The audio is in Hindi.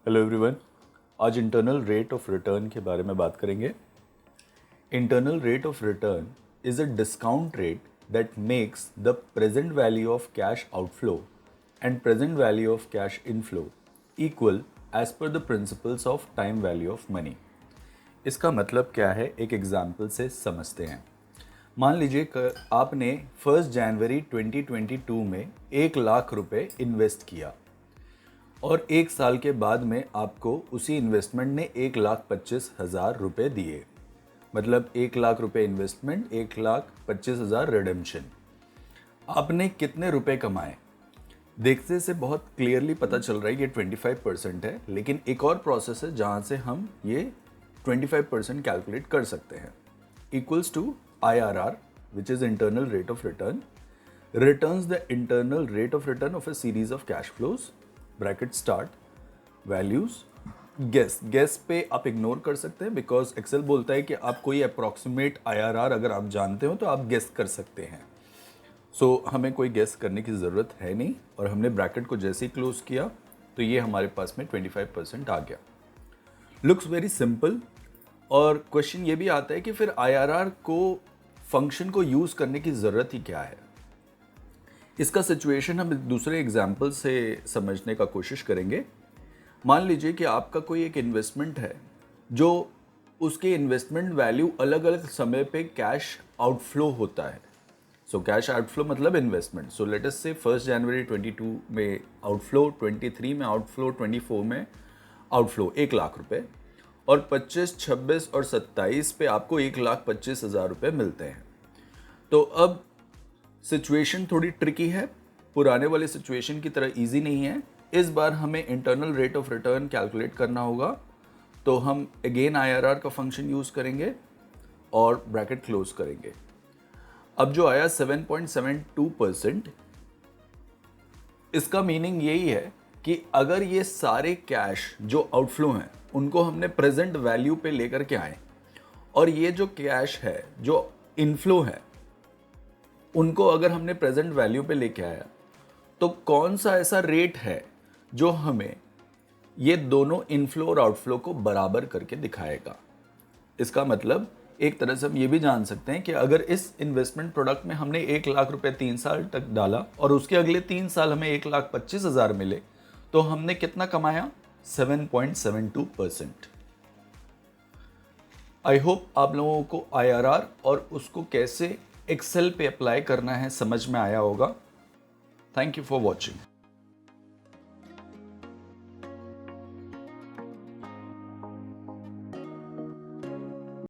Hello everyone. आज इंटरनल रेट ऑफ रिटर्न के बारे में बात करेंगे। Internal rate of return is a discount rate that makes the present value of cash outflow and present value of cash inflow equal as per the principles of time value of money. इसका मतलब क्या है, एक एग्जाम्पल से समझते हैं। मान लीजिए आपने 1 जनवरी 2022 में 1,00,000 रुपये इन्वेस्ट किया और 1 साल के बाद में आपको उसी इन्वेस्टमेंट ने 1,25,000 रुपये दिए। मतलब 1,00,000 रुपये इन्वेस्टमेंट, 1,25,000 रिडेम्पशन। आपने कितने रुपए कमाए? देखने से बहुत क्लियरली पता चल रहा है ये 25% है, लेकिन एक और प्रोसेस है जहाँ से हम ये 25% कैलकुलेट कर सकते हैं। Equals to IRR, which is internal rate of return, returns the internal rate of return of a series of cash flows, bracket start, values, guess पे आप इग्नोर कर सकते हैं बिकॉज एक्सेल बोलता है कि आप कोई अप्रॉक्सीमेट IRR अगर आप जानते हो तो आप गेस कर सकते हैं। सो हमें कोई गेस करने की ज़रूरत है नहीं और हमने ब्रैकेट को जैसे ही क्लोज किया तो ये हमारे पास में 25% आ गया। Looks very simple. और क्वेश्चन ये भी आता है कि फिर IRR को फंक्शन को यूज़ करने की ज़रूरत ही क्या है। इसका सिचुएशन हम दूसरे एग्जाम्पल से समझने का कोशिश करेंगे। मान लीजिए कि आपका कोई एक इन्वेस्टमेंट है जो उसके इन्वेस्टमेंट वैल्यू अलग अलग समय पे कैश आउटफ्लो होता है। सो कैश आउटफ्लो मतलब इन्वेस्टमेंट। सो लेट अस से 1 जनवरी 22 में आउटफ्लो, 23 में आउटफ्लो, 24 में आउटफ्लो 1,00,000 रुपये और 25, 26 और 27 पे आपको 1,25,000 रुपये मिलते हैं। तो अब सिचुएशन थोड़ी ट्रिकी है, पुराने वाले सिचुएशन की तरह इजी नहीं है। इस बार हमें internal rate of return calculate करना होगा, तो हम अगेन IRR का फंक्शन यूज़ करेंगे और ब्रैकेट क्लोज करेंगे। अब जो आया 7.72%, इसका मीनिंग यही है कि अगर ये सारे कैश जो आउटफ्लो हैं उनको हमने प्रेजेंट वैल्यू पे लेकर के आए और ये जो कैश है जो इनफ्लो है उनको अगर हमने प्रेजेंट वैल्यू पे लेके आया तो कौन सा ऐसा रेट है जो हमें ये दोनों इनफ्लो और आउटफ्लो को बराबर करके दिखाएगा। इसका मतलब एक तरह से हम ये भी जान सकते हैं कि अगर इस इन्वेस्टमेंट प्रोडक्ट में हमने 1,00,000 रुपये 3 साल तक डाला और उसके अगले 3 साल हमें 1,25,000 मिले तो हमने कितना कमाया? 7.72%। आई होप आप लोगों को IRR और उसको कैसे एक्सेल पे अप्लाई करना है समझ में आया होगा। Thank you for watching.